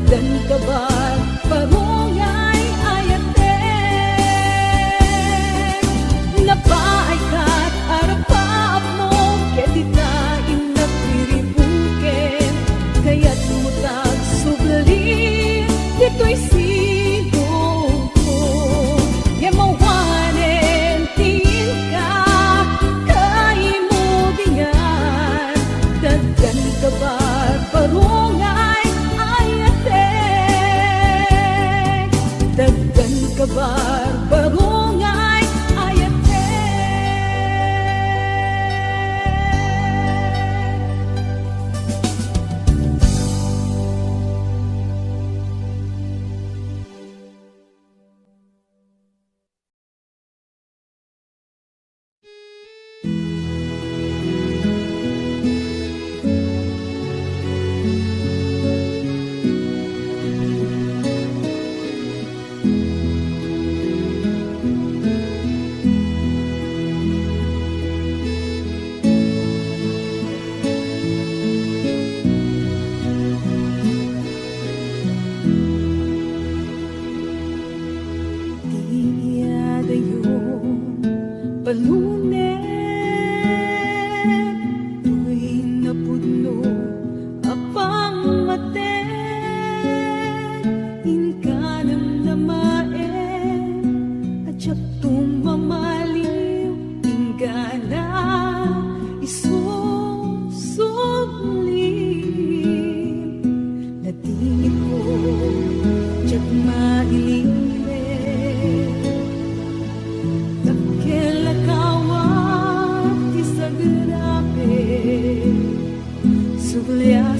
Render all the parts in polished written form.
dagdan kabar parungay ayaten. Napaay ka't arapap mo, keditain na piribungken, kaya't mutag sublalin, dito'y silong ko. Yamawanen, tingin ka, kay mo bingan, dagdan kabar parungay ayaten. Dagdan kabar parungay palunen, tuwing napudno apang maten, inkanam na maen, at siyak tumamaliw, ingana isusublim, natingin ko, siyak mailing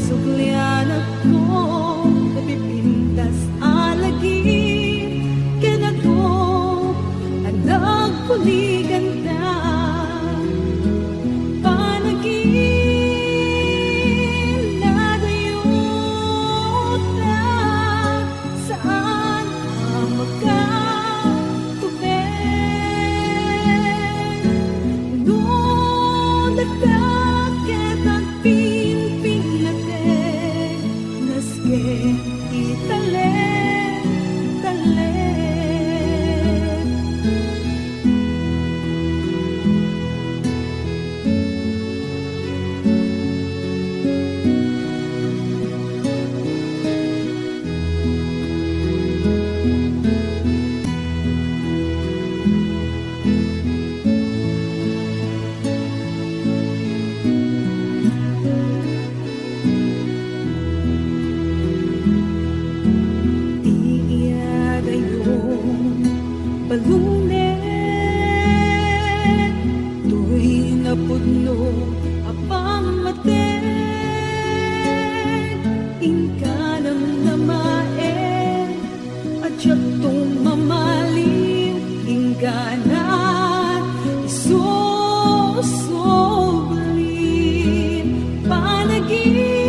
suglia ako, napipintas alagin, kinato, anak puliganda, panagin na dayuta, saan ang magkatubig, doon nagkakit ang palunen, tuwing napudno apang maten, inkanam na maen, at siyak tumamaliw, ingana isusublim, panagin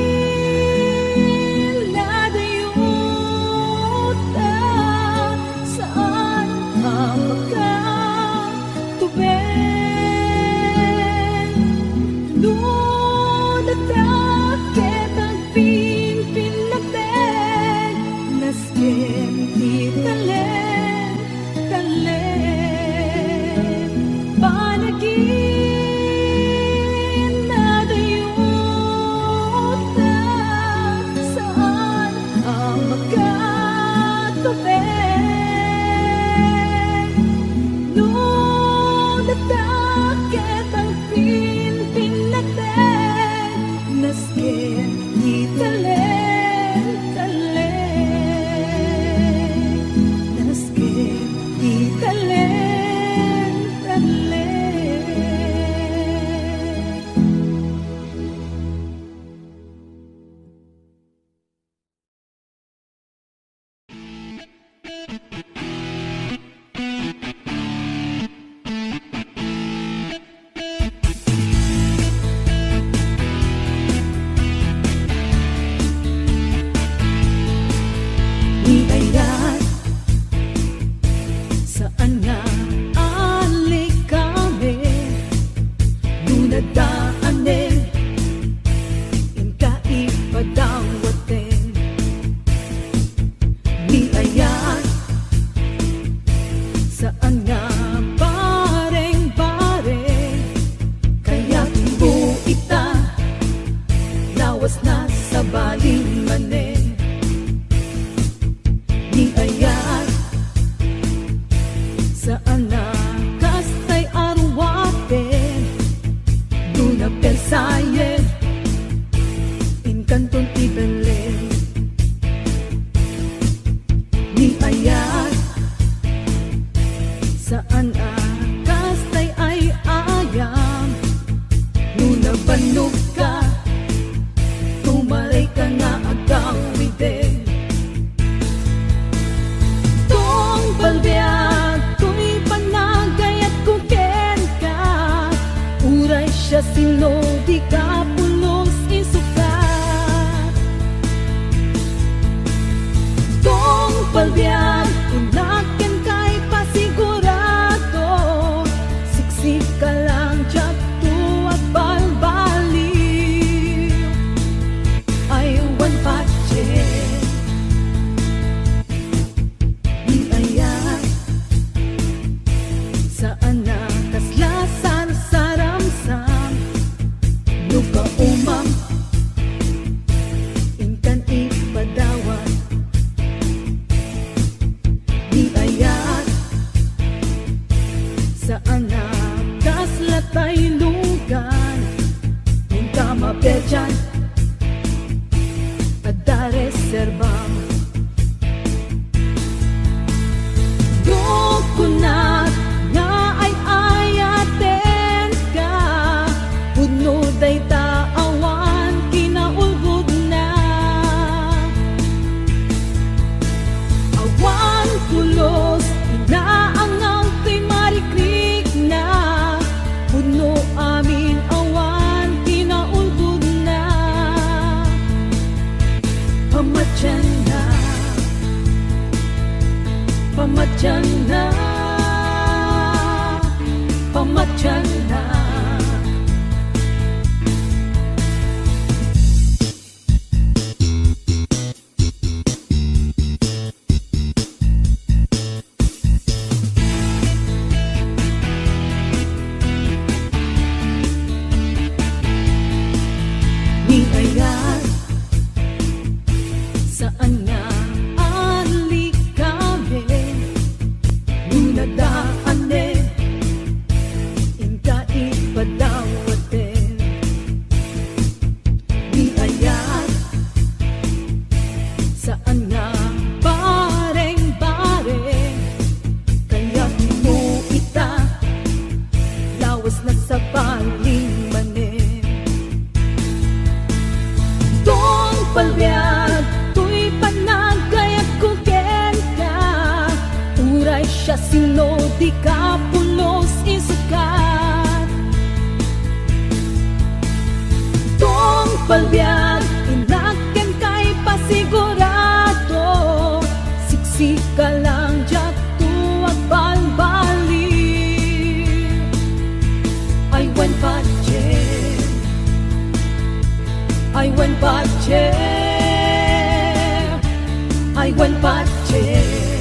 Di ayat saan akas tay ay ayam. Nung nabanog ka, tumaray ka nga agawidin. Tong balbiag, tuy panagay at kuken ka. Uray siya sino, di ka pulos isukat. Tong balbiag, inakin kay pasigurado. Siksik ka lang, tiyak at balbaliw. Ayawan patsin, di ayat saan na kaslasan saramsam. Nuka umam inkan ipadawat. Di ayat saan na kaslatay lugan. Minta mapedyan ada reserbam. Dokunat nga ay ayaten ka. Puno day taawan kinaulgod na. Awan pulos inaangaw kay marikrik na. Puno amin awan kinaulgod na. Pamatyan na, pamatyan na, pamatyan na. Di ayat saan nga ali kami. Nung nadaan inka ipadawatin. Di ayat saan nga bareng-bareng. Kaya mo ita lawas na sa baling manin. Tong palbiag, tuy panagay at kuken ka. Uray siya sino, di ka pulos isukat. Tong palbiag, inaken kay pasigurado. Siksik ka lang, diyak tuwag balbaliw. I went patchen, I went patchen, I went patchen.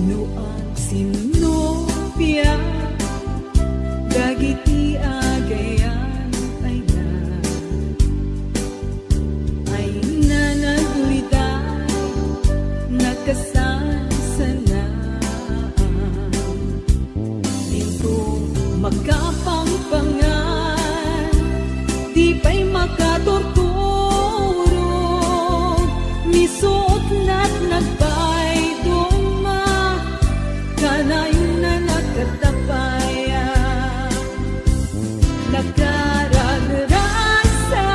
no ang sinopya dagiti agayan ay nanagulitay nakasasanaan dito magkapangpangan di pa'y makaturturo misuot na't nagpay duma kanayon na nakatapaya nakaragransa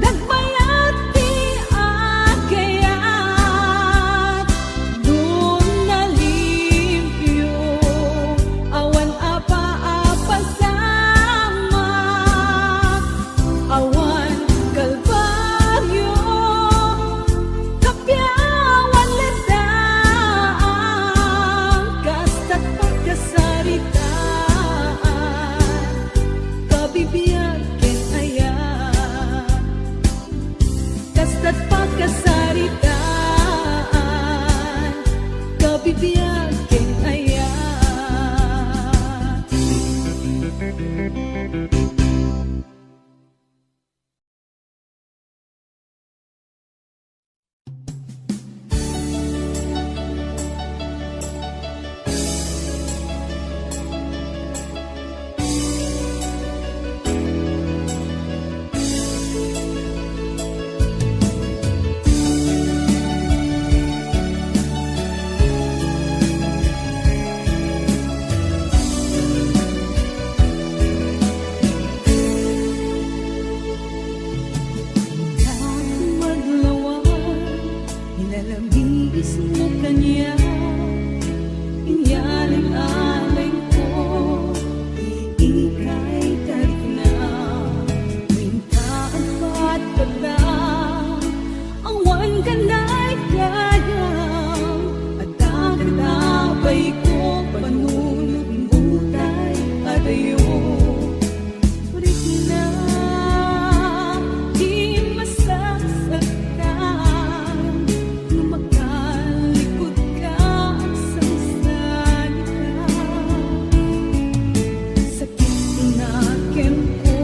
nagbayat di agayat dun nalimpyo awan apa-apa sama awan kalbaryo kapyawan ledaan kasta't pagkasaritaan kabibiyag ken aya kasta't pagkasaritaan kabibiyag ken aya Nilalambis mo kanya Inyaling-aling ko Iikay tarik na Mintaan pa't pagdang Awan ka na'y kayang At agad-abay ko Panunod butay at ayo Ulit na di masasaktan Makalikot ka sa salita Sakit tinakin ko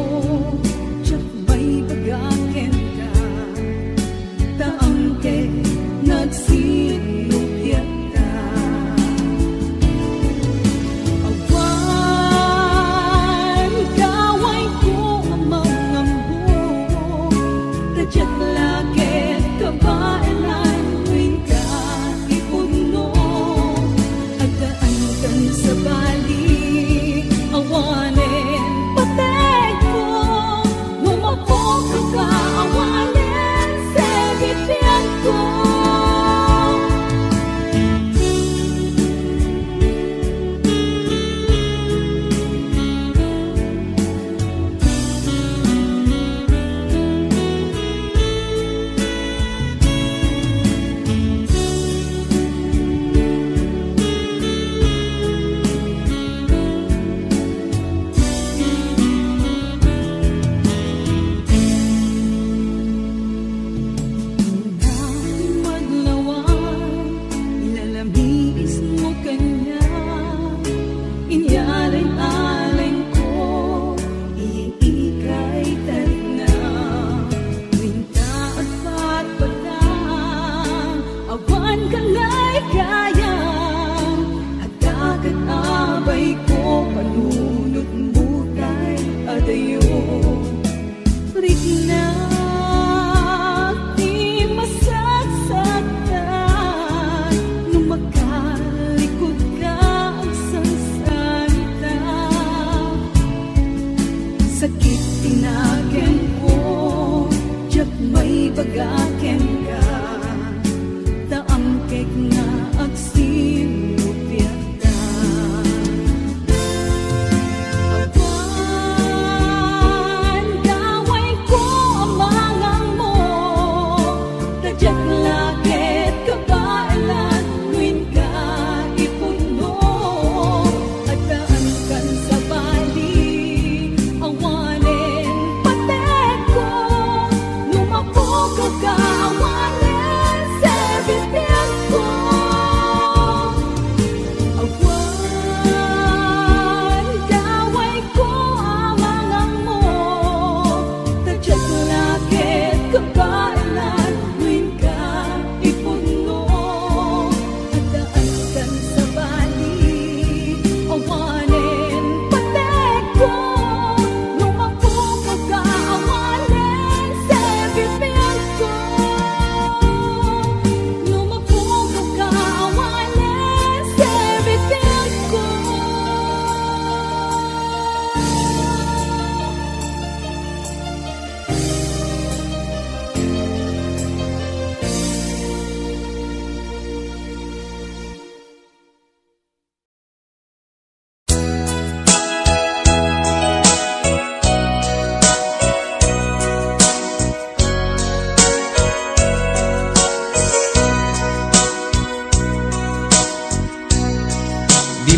Tiyak may bagakin ka Taang ke nagsinupyat ka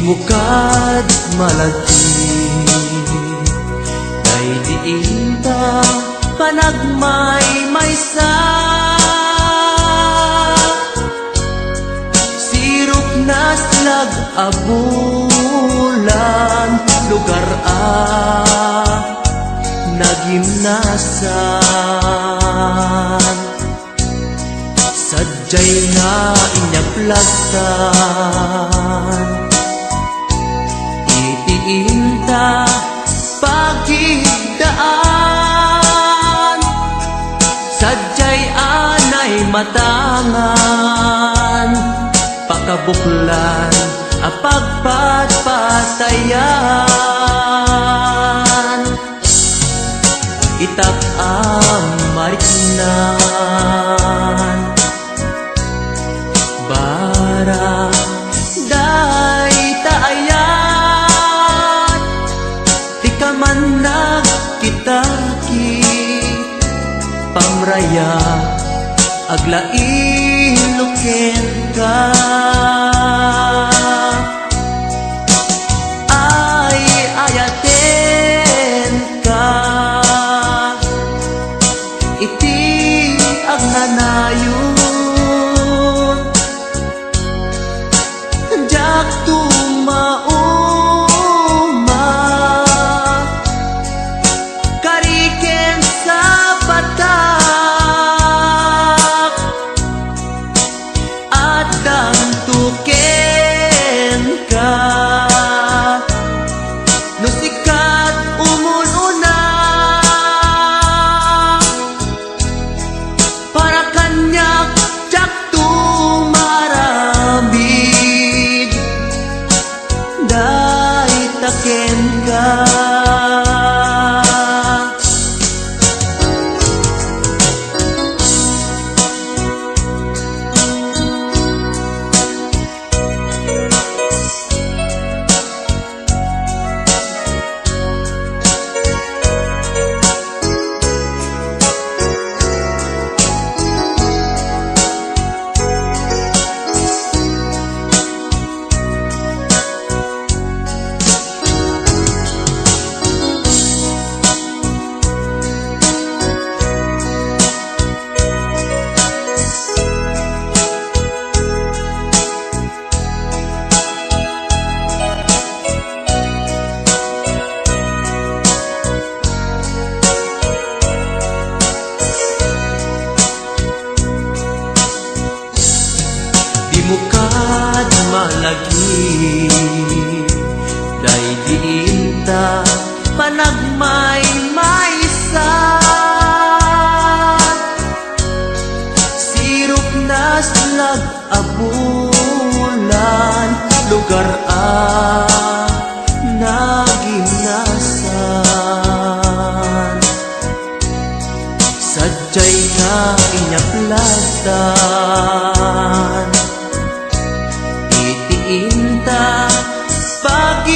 mukad malagi kay diin ta panagmaymaysa sirok na slag abulan lugar nagimnasan sadyay nga inyang plagtan itiinta pagigdaan sadyay anay matangan pakabuklan apagpatpatayan itap amariknan bara day taayat di ka man nagkitaki pamraya aglain ka ay ayaten ka iti agnanayon jak tumauma kariken sa patak at damtuken ka no sikat umununa para kanyak jak tumarambig day taken ka mukad malagi day diin ta panagmaymaysa sirok na slag abulan lugar nagimnasan sadyay nga inyaplatan itiinta pagigdaan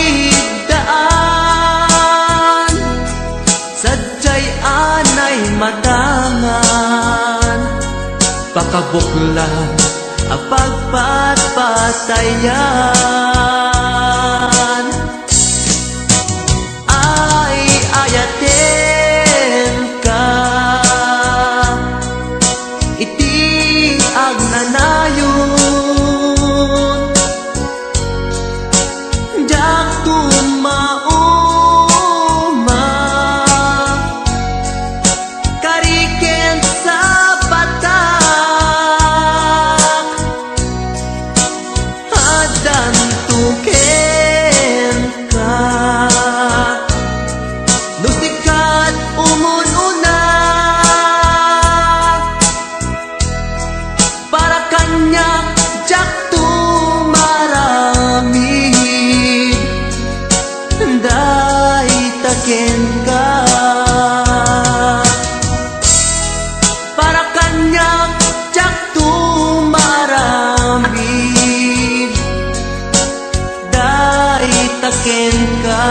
sadyay anay matangan pakabuklan apagpatpatayan ay ayaten ka iti agnanayon jak tumauma kariken sa patak adan tuken ka no sikat umununa para kanyak jak tumaramig day taken ka para kanyak jak tumarambig day taken ka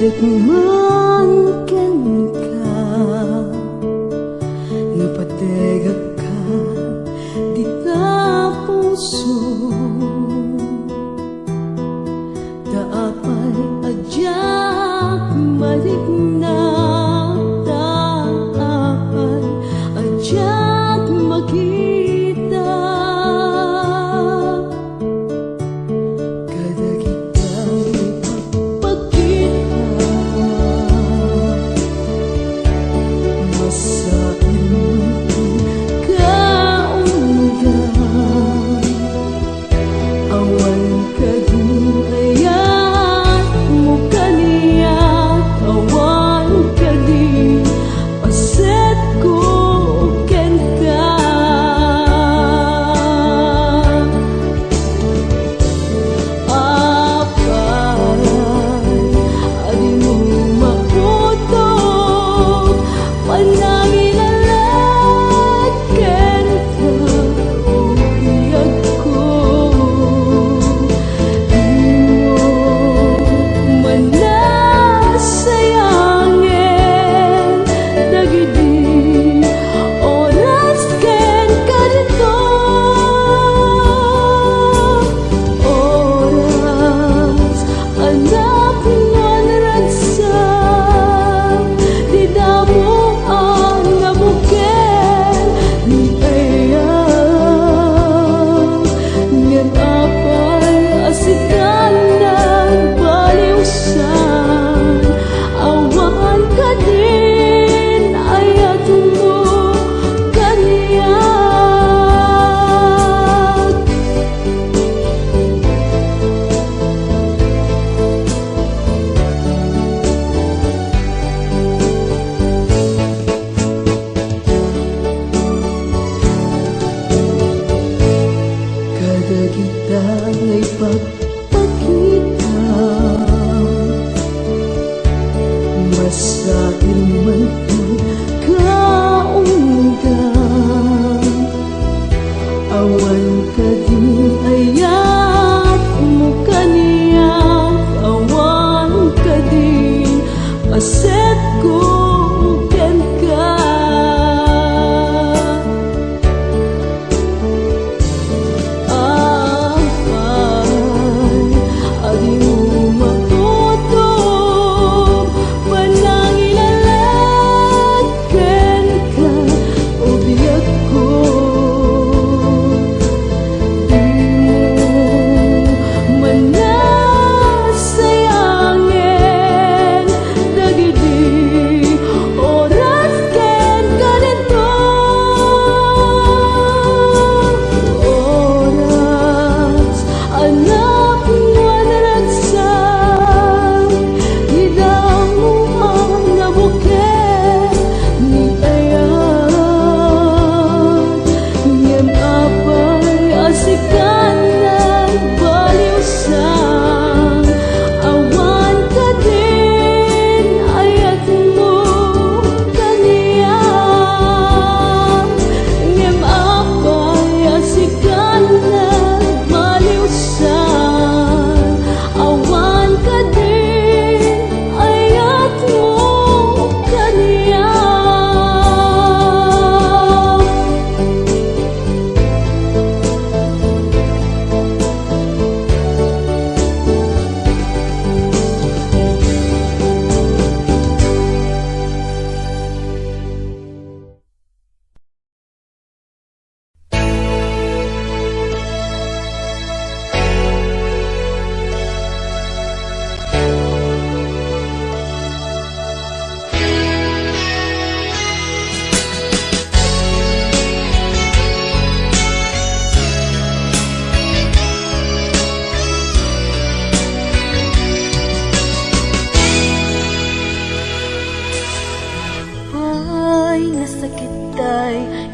Sudagman ken ka napategak ka di ta puso taapay adyak maligna taapay adyak makita kada kita ngay pagpakita masain man kaunggan awan ka din ayat mo kaniya awan ka din aset ko ken ka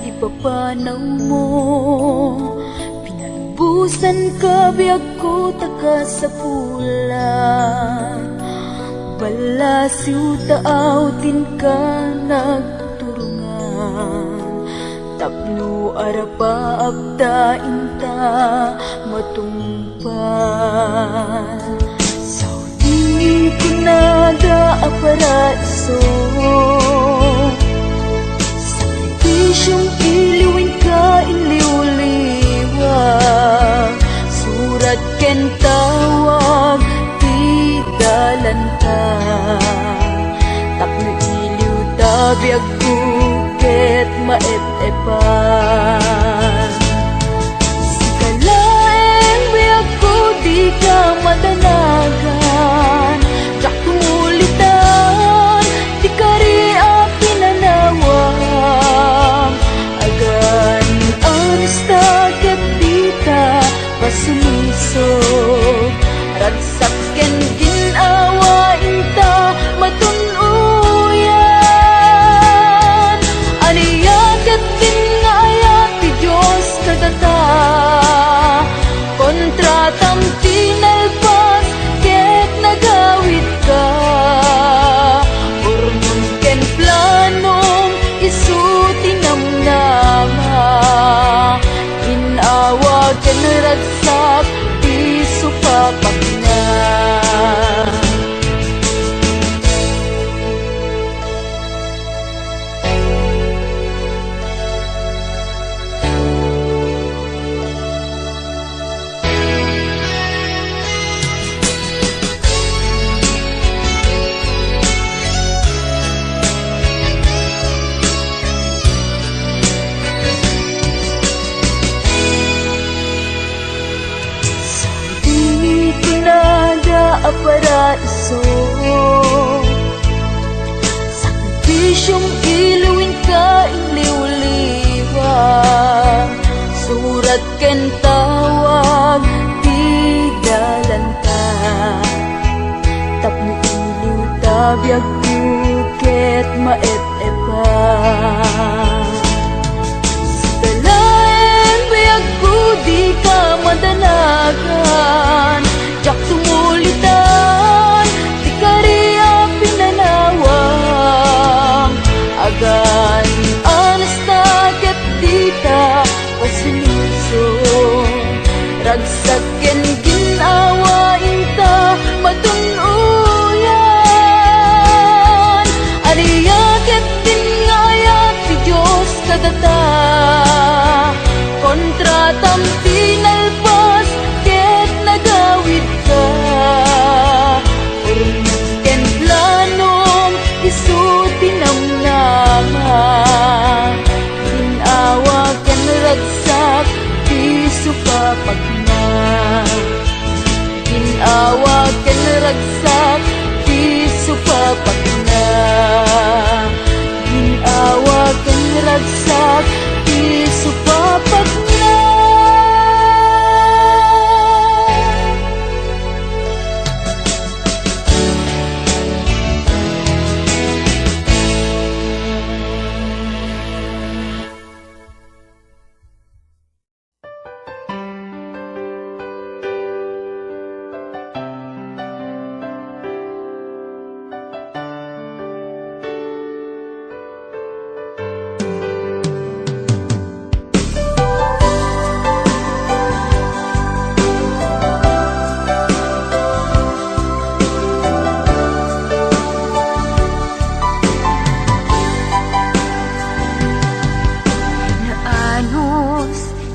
Ipapanaw mo pinalubusan ka biyag ko taka sa pula balasiw taaw tin ka nagturungan tapno arapa abda inta matumpan saudin kunada aparaiso Isyong iliwin ka iliw-liwag Surat ken tawag di dalan ka Tapno iliw tabiag kuket maep-epan Sikalaeng biag ko di ka madanagan Jak tumulitan di ka ri pinanawan Pasulisog Ragsak ken ginawa inta matunuyan Aniyagat din nga ayat ti Diyos kadata Kontratam tinalpas ket nagawid ka Urnon ken planong isu tinamnama Ginawa ken ragsak di supapak na Aparaiso Sakripisyong iluwin ka iliw-liwag Surat ken tawag di dalan ka Tapno iliw tabiag kuket maep-epan Sa dalaen biag ko di ka madanagan. Jak sumulitan, di kariya pinanawang. Agan anas na ket dita pasinusong. Ragsak ken ginawa inta matunuyan. Ariya ket tingayat ti Diyos kadata. Kontra tampi nalpas ket nagawid ka. Urmis ken planong isu tinamnaman. Ginawa ken ragsak ti supapagna. Ginawa ken ragsak ti supapagna. Ginawa ken ragsak ti supapagna.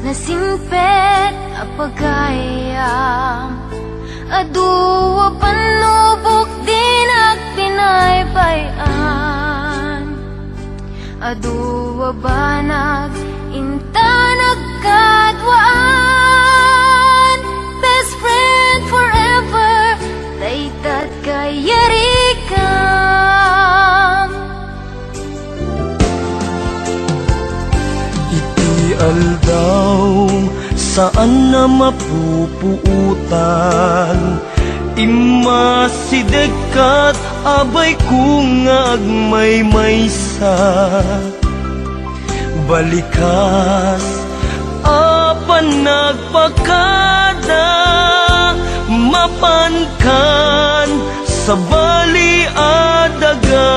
Nasimpet apagayam, aduwa panlubok din at pinaybayan. Aduwa banag inta nagkadwaan. Best friend forever, daytat kayarikam. Aldaw, saan na mapupuutan? Imasideg kat abay kung agmay-maysa. Balikas, apan nagpakada. Mapankan, sa bali adaga.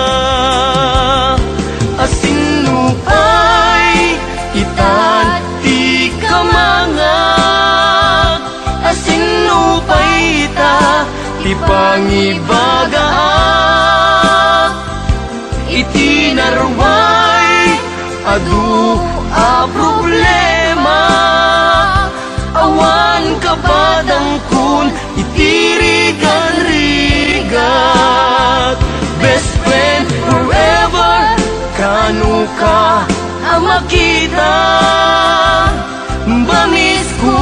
Asinupay, itat ti kamangak. Asinupay ita ti pangibagaak. Iti narway adu a problema. Awan kabadang kun iti rigan-rigat. Best friend forever, kanu ka makita. Bamis ko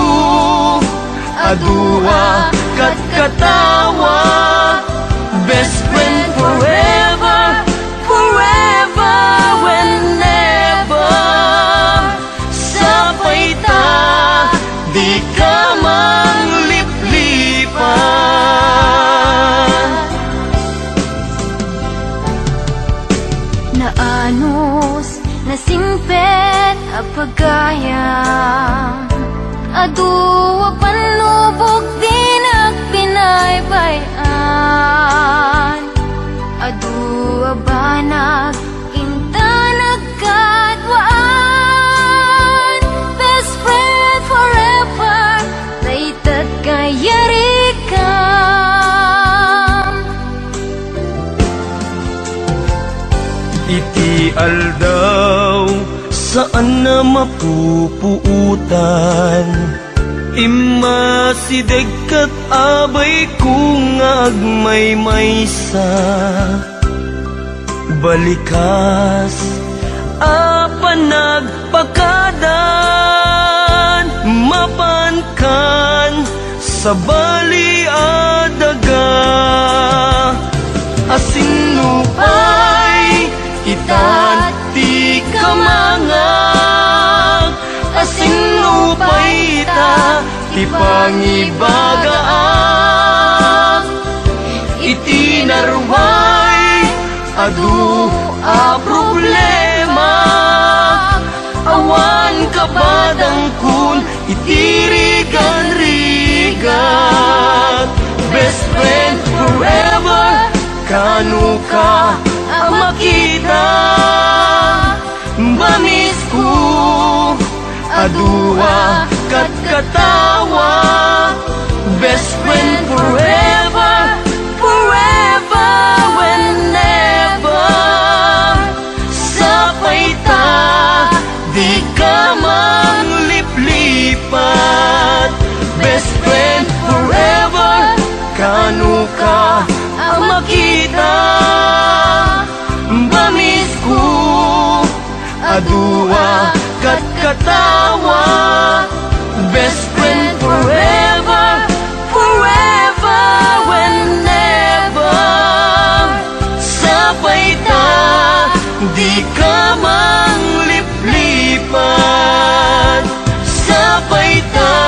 adua kat katawa. Best friend forever, forever whenever. Sapay ta, di ka mangliplipan. Naanos nasimpet apagayam, aduwa panlubok din at pinaybayan. Aduwa banag inta nagkadwaan. Best friend forever, daytat kayarikam. Iti aldaw, saan na mapupuutan? Imasideg kat abay kung agmay-maysa. Balikas, apan nagpakadan. Mapankan, sa bali adaga. Asinupay, itat ti kamangak. Asinupay ita ti pangibagaak. Iti narway adu a problema. Awan kabadang kun iti rigat best friend forever kanu ka ang makita mamis ko adua kat katawa best friend forever forever whenever sapay ta di ka mangliplipat best friend forever kanu ka ang makita mamis ko adua kat katawa best friend forever forever whenever sapay ta di ka mangliplipat sapay ta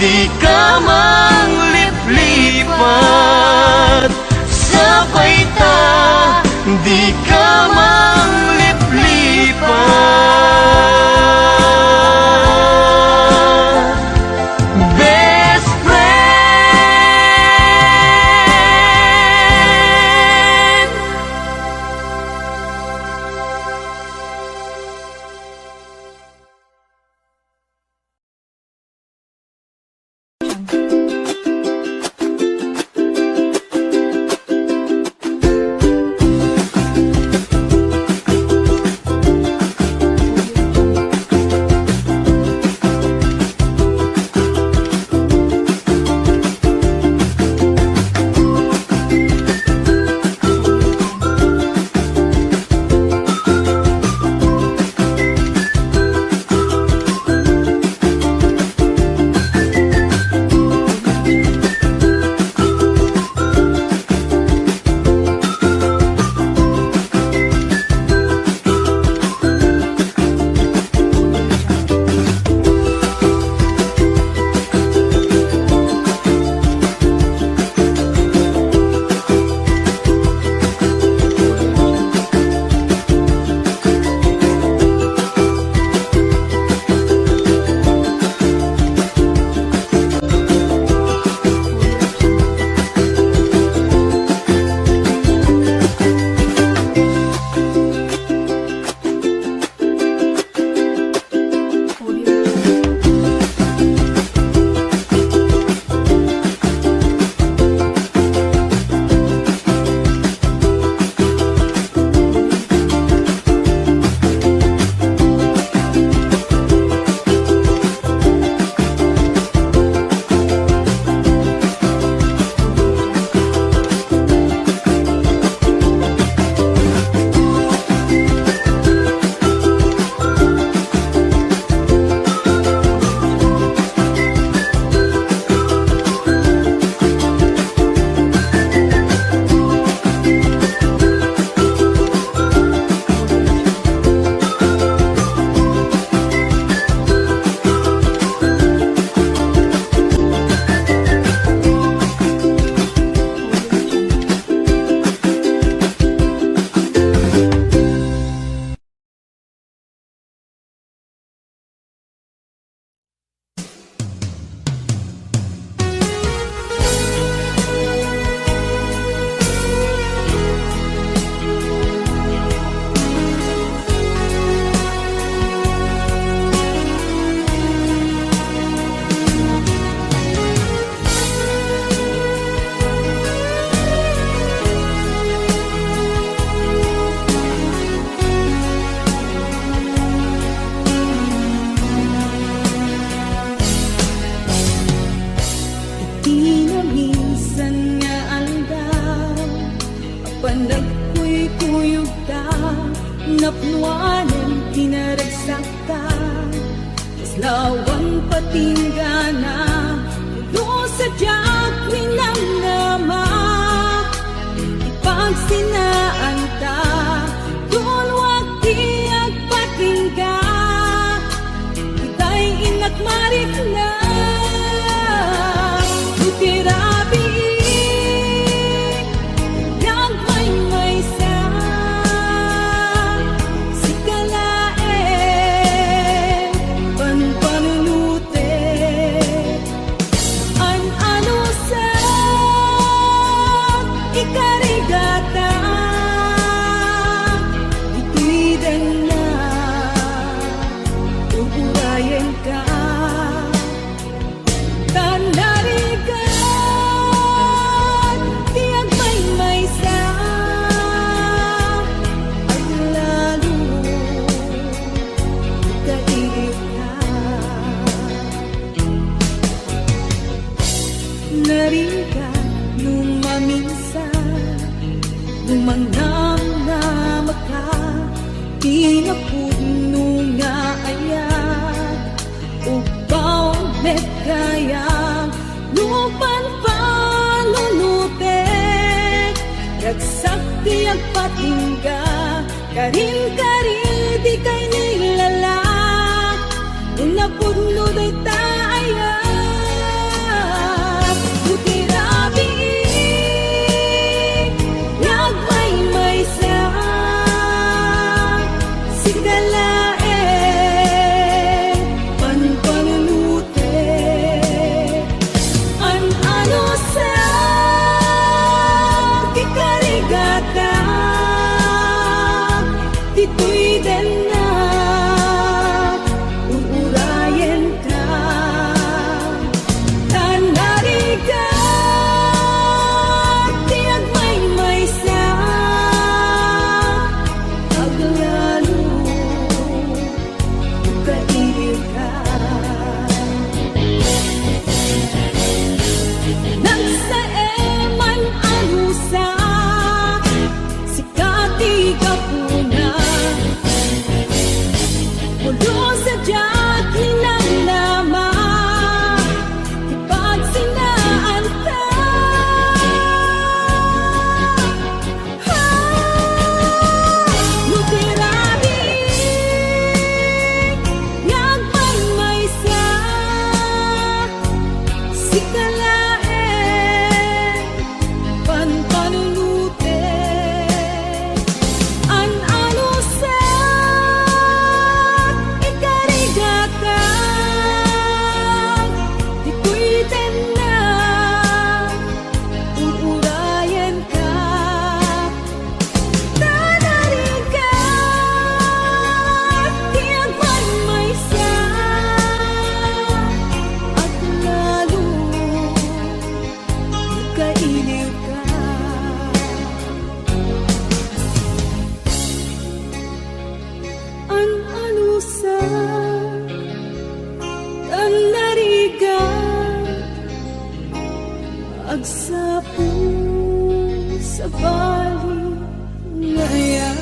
di ka mangliplipat sapay ta di ka mangliplipat best friend. napnuanan, pinaragsak ka. Lawan patinggana, puno sa diyak winamnama. Ipagsinaan ta, doon wag tiyag patingga. Ita'y inakmarik na, utirabi. rin ka lumaminsan, lumangnam na maka, pinapuno nga ayat, upaw met kayang lupan panunutek, ragsakti ang patingga, karin-karin di kay nilalak, unapuno day taayat, utirabi nagmay-may sa sigalae panpanunute, an-ano sa kikarigata, dito'y din na uurayan ka, tanariga tiyag may sa aglalo kaibig ka, nagsaeman anusa sikati ka puna, ulo sa diyak hinanama, ipagsinaan ka, lutirabi nagmay sa sikalae panpanunute, an-ano sa ikarigata, dito'y din na uurayan ka, tanariga tiyag may sa at lalo kailiw ka. An-ano sa tanariga, agsapo sa bali ngayon.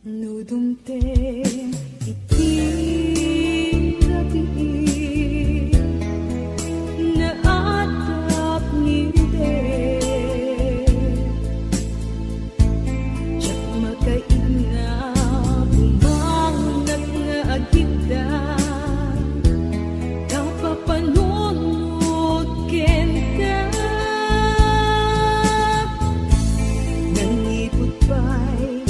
Nudumte iti rabi na atap niride, tiyak makaina bumangnag nga agita, kapapanunod ken ka, nangipot pa'y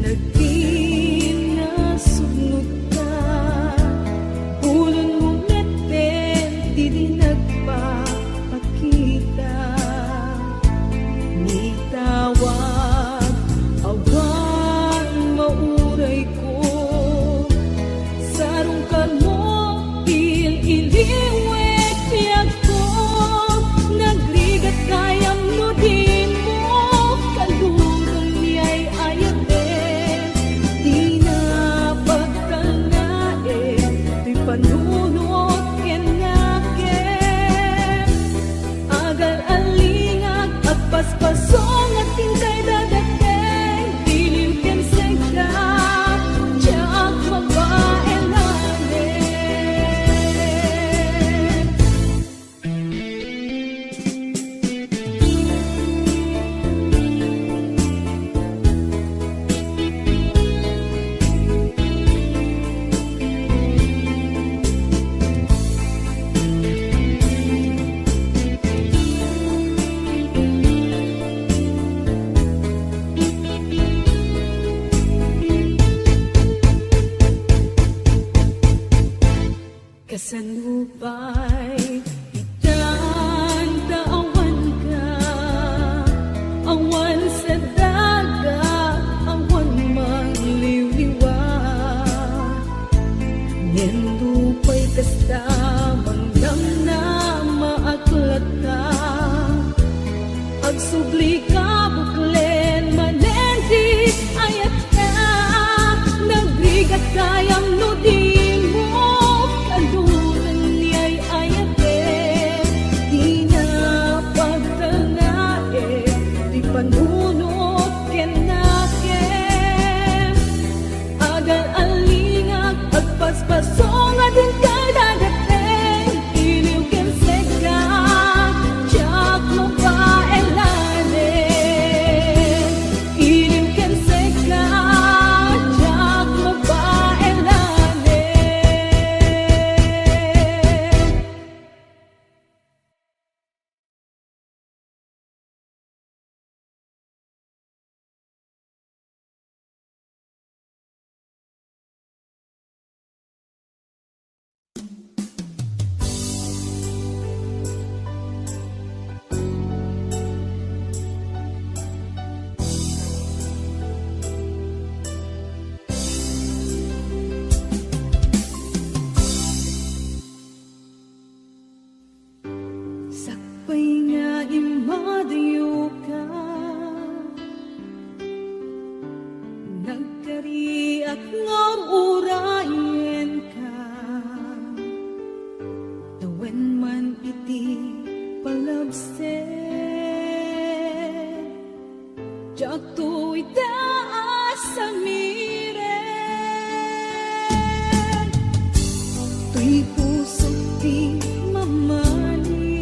nagpinasunog ka, ulon mo meten di nagpapakita, nitawag awan mauray ko, sarong ka mo il-iliwek tiyag ko, nagrigat kayam nudin mo, kalurong niya'y ayate, di na pagtanae, di panunot kenaken, agal alingag at paspasong at tingkay dadateng, dilim ken sengka, tiyak magbaelanen. Kasanubay, itan taawan ka, awan sa dagat, awan mangliwliwat. Nindupay kasta, mangdam na maaklat ka, agsubli ka buklen, manendis ayat ka, nagrigat kayang nudin mo, kalunan niya'y ayate, di na pagtanae, di panunot kenakem, agal alingag, agpaspasong adin kay dadateng, iliw ken seka, tiyak mo pa elanen, iliw ken seka, tiyak mo pa elanen. Sakpay nga imadayo ka, nagkariak nga urayen ka, tawen man iti palabsen, jak to'y taas sa miren, to'y puso di mamali,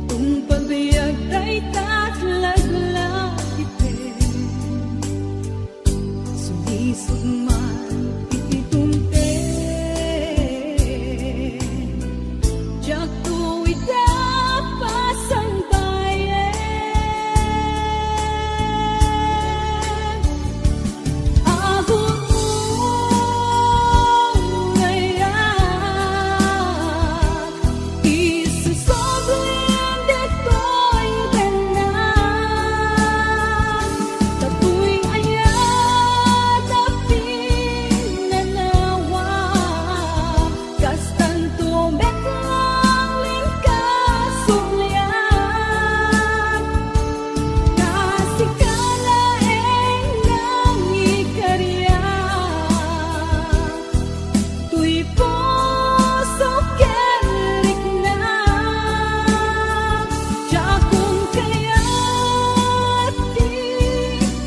tung pagbiag tay tatlaglagitin, sulisod man iti tumten, jak to'y tapasang bayan. Ahon ngayak, isusoblin deto'y benan, tato'y ayat apin nanawa, kastan tumeklang lingkasulyan, kasikalaeng ng ikarya, tuy puso kerik na, jakong kayat di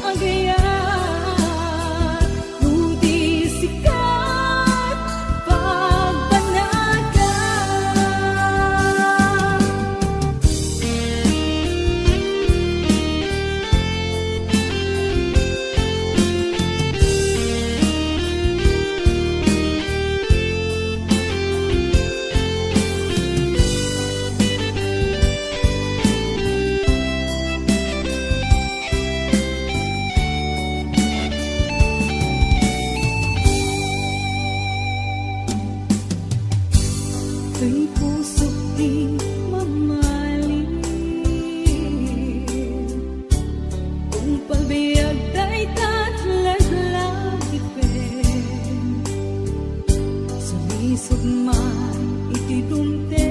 agayat, ludi sikat pagbanagan. Kay puso di mamaling, kung pagbiag tay tatlaglagipen, sulisod man iti dumten,